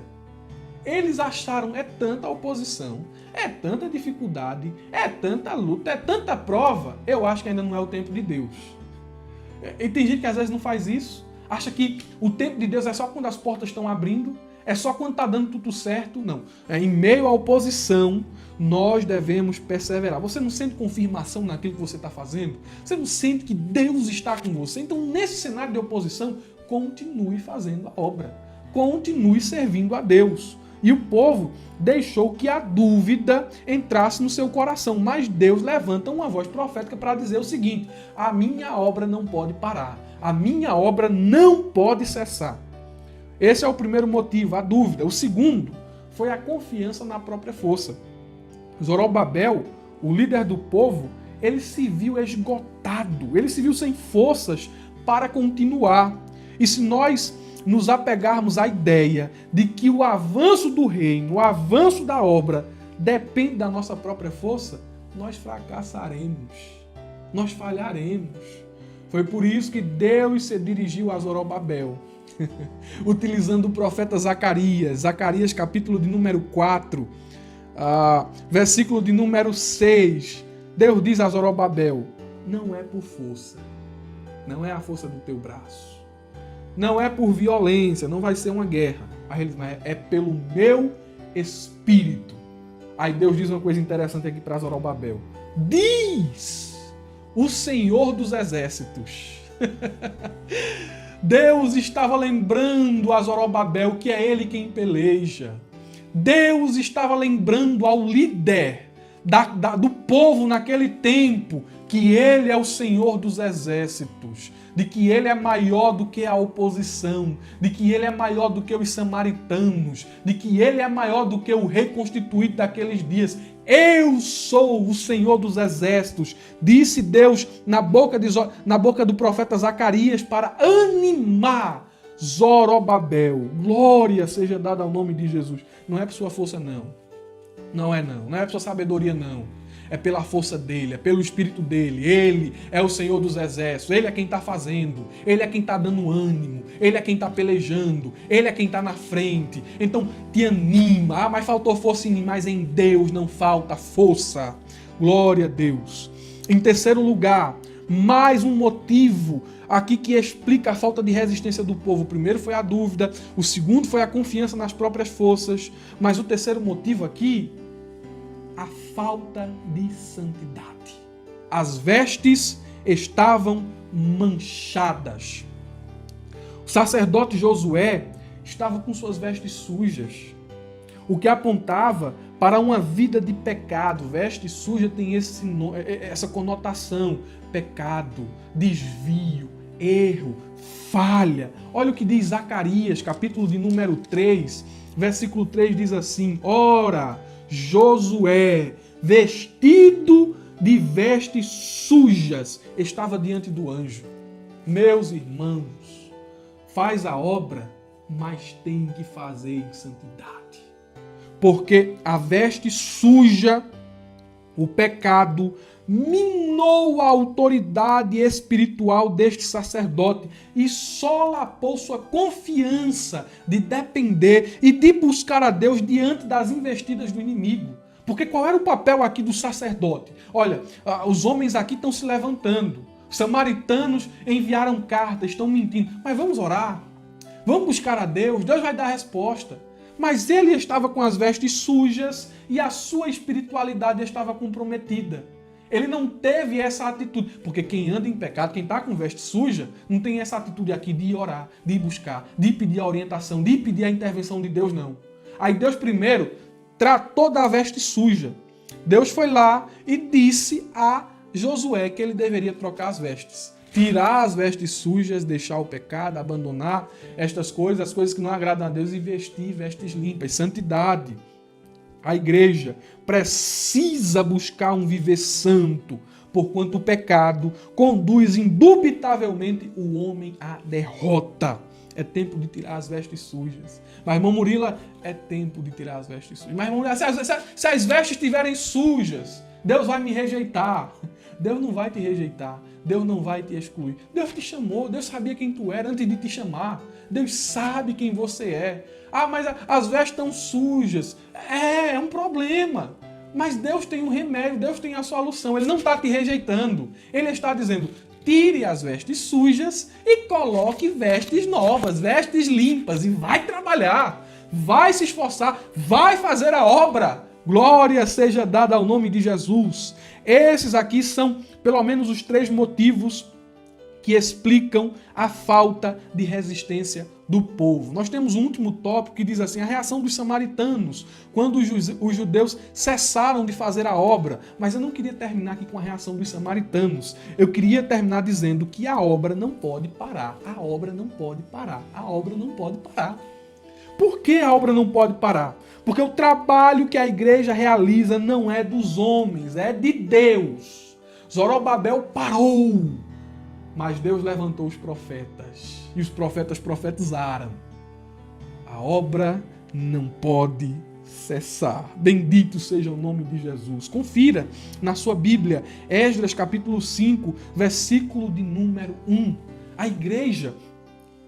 Eles acharam, é tanta oposição, é tanta dificuldade, é tanta luta, é tanta prova, eu acho que ainda não é o tempo de Deus. E tem gente que às vezes não faz isso, acha que o tempo de Deus é só quando as portas estão abrindo, é só quando está dando tudo certo. Não, em meio à oposição, nós devemos perseverar. Você não sente confirmação naquilo que você está fazendo? Você não sente que Deus está com você? Então, nesse cenário de oposição, continue fazendo a obra, continue servindo a Deus. E o povo deixou que a dúvida entrasse no seu coração. Mas Deus levanta uma voz profética para dizer o seguinte: a minha obra não pode parar. A minha obra não pode cessar. Esse é o primeiro motivo, a dúvida. O segundo foi a confiança na própria força. Zorobabel, o líder do povo, ele se viu esgotado, ele se viu sem forças para continuar. E se nós nos apegarmos à ideia de que o avanço do reino, o avanço da obra, depende da nossa própria força, nós fracassaremos, nós falharemos. Foi por isso que Deus se dirigiu a Zorobabel, utilizando o profeta Zacarias, Zacarias capítulo de número 4, versículo de número 6. Deus diz a Zorobabel: não é por força, não é a força do teu braço, não é por violência, não vai ser uma guerra. Aí ele diz: mas é pelo meu espírito. Aí Deus diz uma coisa interessante aqui para Zorobabel: diz o Senhor dos Exércitos. Deus estava lembrando a Zorobabel que é ele quem peleja. Deus estava lembrando ao líder do povo naquele tempo que ele é o Senhor dos Exércitos, de que ele é maior do que a oposição, de que ele é maior do que os samaritanos, de que ele é maior do que o rei constituído daqueles dias. Eu sou o Senhor dos Exércitos, disse Deus na boca do profeta Zacarias para animar Zorobabel. Glória seja dada ao nome de Jesus. Não é por sua força, não. Não é por sua sabedoria, não. É pela força dele, é pelo Espírito dele. Ele é o Senhor dos Exércitos. Ele é quem está fazendo. Ele é quem está dando ânimo. Ele é quem está pelejando. Ele é quem está na frente. Então, te anima. Mas faltou força em mim. Mas em Deus não falta força. Glória a Deus. Em terceiro lugar, mais um motivo aqui que explica a falta de resistência do povo. O primeiro foi a dúvida. O segundo foi a confiança nas próprias forças. Mas o terceiro motivo aqui, a falta de santidade. As vestes estavam manchadas. O sacerdote Josué estava com suas vestes sujas, o que apontava para uma vida de pecado. Veste suja tem essa conotação: pecado, desvio, erro, falha. Olha o que diz Zacarias, capítulo de número 3, versículo 3 diz assim: ora, Josué, vestido de vestes sujas, estava diante do anjo. Meus irmãos, faz a obra, mas tem que fazer em santidade. Porque a veste suja, o pecado, minou a autoridade espiritual deste sacerdote e solapou sua confiança de depender e de buscar a Deus diante das investidas do inimigo. Porque qual era o papel aqui do sacerdote? Olha, os homens aqui estão se levantando. Os samaritanos enviaram cartas, estão mentindo. Mas vamos orar. Vamos buscar a Deus. Deus vai dar a resposta. Mas ele estava com as vestes sujas e a sua espiritualidade estava comprometida. Ele não teve essa atitude, porque quem anda em pecado, quem está com veste suja, não tem essa atitude aqui de orar, de buscar, de pedir a orientação, de pedir a intervenção de Deus, não. Aí Deus primeiro tratou da veste suja. Deus foi lá e disse a Josué que ele deveria trocar as vestes. Tirar as vestes sujas, deixar o pecado, abandonar estas coisas, as coisas que não agradam a Deus e vestir vestes limpas, santidade. A igreja precisa buscar um viver santo, porquanto o pecado conduz indubitavelmente o homem à derrota. É tempo de tirar as vestes sujas. Mas, irmão Murila, é tempo de tirar as vestes sujas. Mas, irmão Murila, se as vestes estiverem sujas, Deus vai me rejeitar. Deus não vai te rejeitar. Deus não vai te excluir. Deus te chamou. Deus sabia quem tu era antes de te chamar. Deus sabe quem você é. Ah, mas as vestes estão sujas. É um problema. Mas Deus tem um remédio. Deus tem a solução. Ele não está te rejeitando. Ele está dizendo: tire as vestes sujas e coloque vestes novas, vestes limpas. E vai trabalhar. Vai se esforçar. Vai fazer a obra. Glória seja dada ao nome de Jesus. Esses aqui são pelo menos os 3 motivos que explicam a falta de resistência do povo. Nós temos um último tópico que diz assim: a reação dos samaritanos, quando os judeus cessaram de fazer a obra. Mas eu não queria terminar aqui com a reação dos samaritanos. Eu queria terminar dizendo que a obra não pode parar. A obra não pode parar. A obra não pode parar. Por que a obra não pode parar? Porque o trabalho que a igreja realiza não é dos homens, é de Deus. Zorobabel parou, mas Deus levantou os profetas. E os profetas profetizaram. A obra não pode cessar. Bendito seja o nome de Jesus. Confira na sua Bíblia, Esdras capítulo 5, versículo de número 1. A igreja,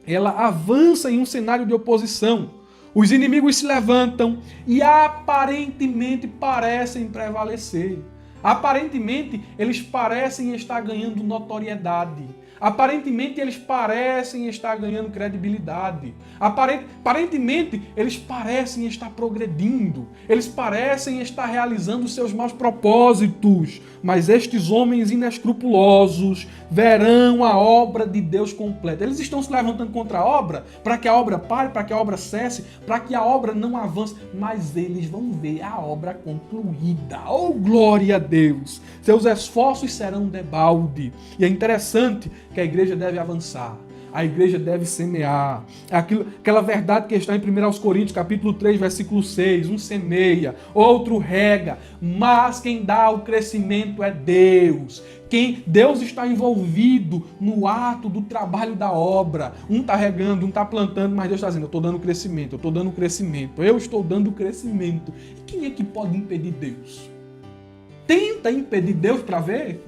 ela avança em um cenário de oposição. Os inimigos se levantam e aparentemente parecem prevalecer. Aparentemente, eles parecem estar ganhando notoriedade. Aparentemente, eles parecem estar ganhando credibilidade. Aparentemente, eles parecem estar progredindo. Eles parecem estar realizando seus maus propósitos. Mas estes homens inescrupulosos verão a obra de Deus completa. Eles estão se levantando contra a obra para que a obra pare, para que a obra cesse, para que a obra não avance. Mas eles vão ver a obra concluída. Oh, glória a Deus! Seus esforços serão debalde. E é interessante que a igreja deve avançar. A igreja deve semear. Aquela verdade que está em 1 Coríntios, capítulo 3, versículo 6. Um semeia, outro rega, mas quem dá o crescimento é Deus. Deus está envolvido no ato do trabalho da obra. Um está regando, um está plantando, mas Deus está dizendo, eu estou dando crescimento, eu estou dando crescimento, eu estou dando crescimento. E quem é que pode impedir Deus? Tenta impedir Deus para ver.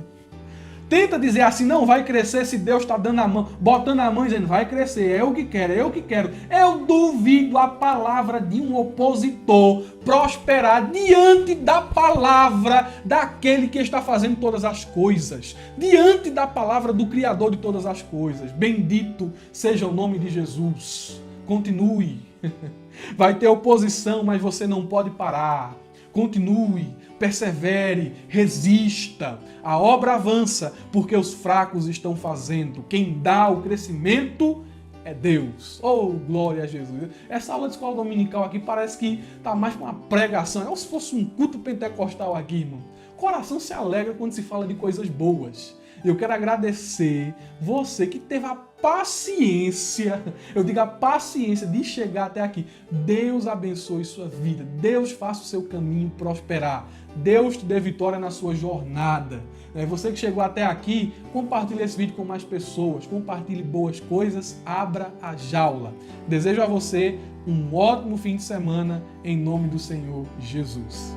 Tenta dizer assim, não vai crescer se Deus está dando a mão, botando a mão e dizendo, vai crescer, é eu que quero, é eu que quero. Eu duvido a palavra de um opositor prosperar diante da palavra daquele que está fazendo todas as coisas. Diante da palavra do Criador de todas as coisas. Bendito seja o nome de Jesus. Continue. Vai ter oposição, mas você não pode parar. Continue, persevere, resista. A obra avança porque os fracos estão fazendo. Quem dá o crescimento é Deus. Oh, glória a Jesus. Essa aula de escola dominical aqui parece que está mais para uma pregação. É como se fosse um culto pentecostal aqui, irmão. O coração se alegra quando se fala de coisas boas. Eu quero agradecer você que teve a paciência, eu digo a paciência de chegar até aqui. Deus abençoe sua vida. Deus faça o seu caminho prosperar. Deus te dê vitória na sua jornada. Você que chegou até aqui, compartilhe esse vídeo com mais pessoas. Compartilhe boas coisas. Abra a jaula. Desejo a você um ótimo fim de semana em nome do Senhor Jesus.